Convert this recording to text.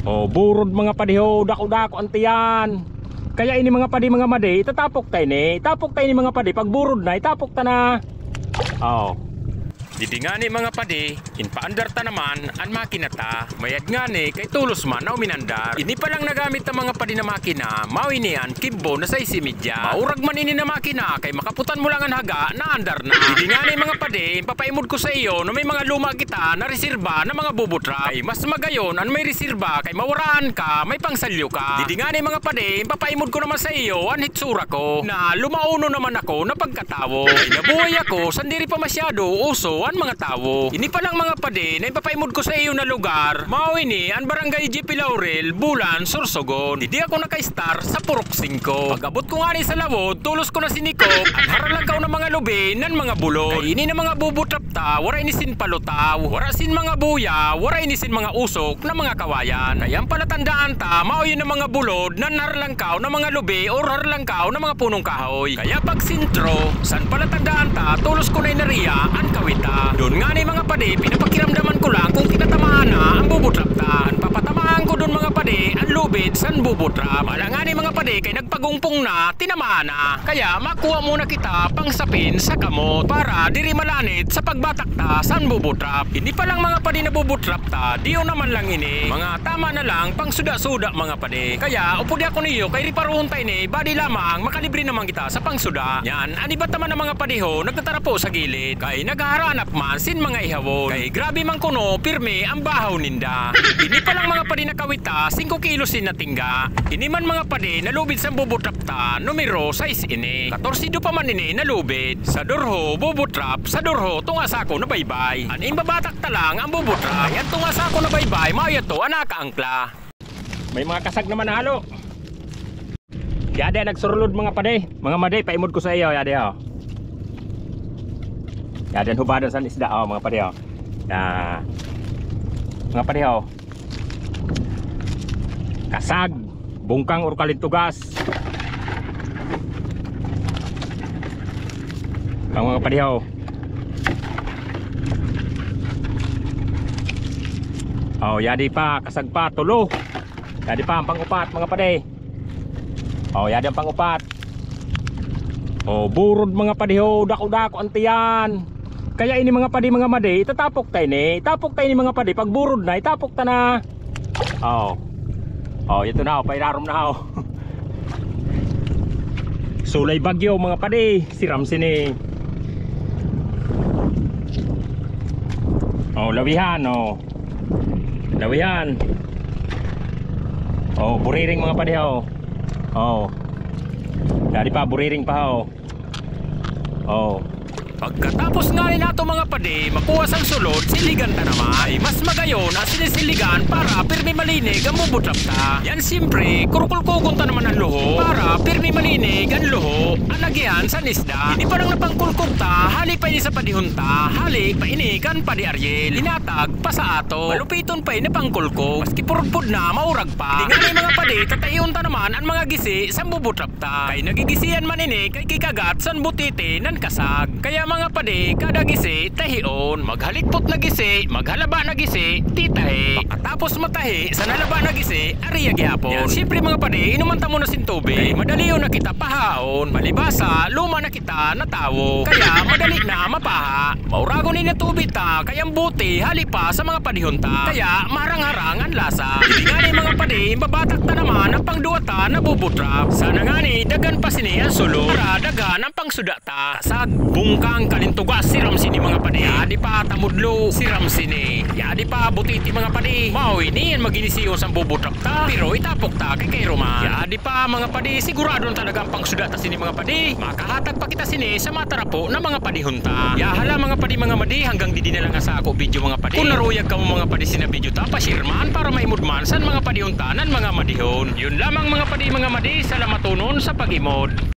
Oh, burod mga padiho, dako-dako antiyan. Kaya ini mga padi mga madi, itatapok tayo ni. Itapok tayo ni mga padi, pag burod na, itapok ta na. Oh. Didi nga ni mga padi, inpaandar ta naman ang makina ta. Mayad nga ni kay tulos man na uminandar. Ini palang nagamit ang mga padi na makina, mao inian kibbo na sa isimidya. Maurag man ini na makina kay makaputan mo lang ang haga na andar na. Didi nga ni mga padi, papaimod ko sa iyo no may mga luma kita na reserba na mga bubutra. Kay mas magayon ang may reserba kay mawaraan ka, may pangsalyo ka. Didi nga ni mga padi, papaimod ko naman sa iyo ang hitsura ko na lumauno naman ako na pagkatawo. Kay nabuhay ako, sandiri pa masyado uso ang mga tao. Ini pa lang mga padi na ipapaimod ko sa iyo na lugar. Mao ini ang barangay GP Laurel, Bulan, Sorsogon. Hindi ako naka-star sa Purok 5. Pag-abot ko nga ni sa lawod, tulos ko na sinikop at haralangkaw ng mga lubi ng mga bulod. Kay ini na mga bubutrapta, wara inisin palutaw, wara sin mga buya, wara inisin mga usok na mga kawayan. Kaya ang palatandaan ta, mao yun ang mga bulod na naralangkaw ng mga lubi o haralangkaw ng mga punong kahoy. Kaya pag sintro, san palatandaan ta, tulos ko na inariya ang kawita. Doon nga ni mga padi, pinapakiramdaman ko lang kung tinatamaan na ang bubutrapta. Papatamaan ko doon mga padi, ang lubid san bubutrap. Wala nga ni mga padi, kay nagpagungpong na, tinamaan na. Kaya makuha muna kita pang sapin sa kamot para diri malanit sa pagbatakta san bubutrap. Hindi pa lang mga padi na bubutrapta, diyo naman lang ini. Mga tama na lang pang suda-suda mga padi. Kaya upudi ako niyo kay riparoon tayo ni, badi lamang makalibre naman kita sa pangsuda. Yan, anibat naman ang mga padiho, nagtatarapo sa gilid. Kay naghaharanap man sin mga ihawon. Kay grabe man kuno, pirme ang bahaw ninda. Ini pa lang mga padi na kawita, 5 kilos sin natingga. Ini man mga padi na lubid sa bubutrapta, numero 6 ini. 14 pa man ini na lubid. Sa durho, bubutrap, sa durho, tunga sa ako na baybay. Aning babatak ta lang ang bubutrap. Yan tunga sa ako na baybay, mao to anak angkla. May mga kasag naman na halo. Yade nagsurlod mga padi. Mga madi, paimod ko sa iyo, yade ho. Yade hubadan sa isda ho mga padi ho. Na mga padi ho. Kasag, bungkang or kalintugas. Mga padi ho. Oh, yadi pa, kasag pa, tulo. Yadi pa ang pangupat mga padi. Oh, yadi ang pangupat. Oh, burod mga padi ho, dako-dako antiyan. Kaya ini mga padi mga madi, itatapok tayo ni. Itapok tayo ni mga padi, pag burod na, itapok ta na. Oh. Oh, ito na, pairarom na ho. Sulay bagyo mga padi, siram sini. Oh, lawihan oh. Lawihan. Oh, buriring mga padi ho. Oh. Dari pa buriring pa ho. Oh. Pagkatapos nga rin nato mga padi, makuha sang sulod, siligan ta naman. Ay mas magayon na sinisiligan para pirmi malinig ang bubutrapta. Yan siyempre, kurukul-kukun ta naman ang luho para pirmi malinig ang luho. Ang nagyan sa nisda. Hindi parang napangkulkog ta, hali pa ini sa padihunta, hali pa ini kan padi Ariel. Linatag pa sa ato. Malupiton pa ini pangkulkog. Maski purpod na, maurag pa. Di nga ni mga padi, tatayun ta naman ang mga gisi sa bubutrapta. Kay nagigisiyan man ini kay kikagat san butite nan kasag. Kaya mga padi, kada gisi, tahion. Maghalikpot na gisi, maghalaba na gisi, titahi. Pagkatapos matahi, sa nalaba na gisi, ariya gihapon. Yan, siyempre mga padi, inumanta mo na sin tubig. Madaliyo na kita pahaon. Malibasa, luma na kita natawo. Kaya madali na mapaha. Maurago ni na tubig ta, kayang buti, halipa sa mga padihunta. Kaya marang-harang ang lasa. Hindi nga ni mga padi, babatak ta naman ang pangduwata na bubutrap. Sana nga ni, dagan pa sini ang sulo. Para dagan ang pangsudata. Kasag, bungkang kalintugas, siram sini mga padi. Yadi pa tamudlo, siram sini. Yadi pa butiti mga padi. Mao ini yan maginisiyo sa bubutrap ta. Pero itapok ta kay Roman. Yadi pa mga padi, sigurado talagang pangsudata sini mga padi. Makahatag pa kita sini sa matarapo na mga padihunta. Ya hala mga padi mga madi, hanggang didi na lang sa ako video mga padi. Kung naruyag ka mo mga padi sina video ta, pasirman para maimudman san mga padihuntanan mga madihon. Yun lamang mga padi mga madi, salamat tunon sa pag-imod.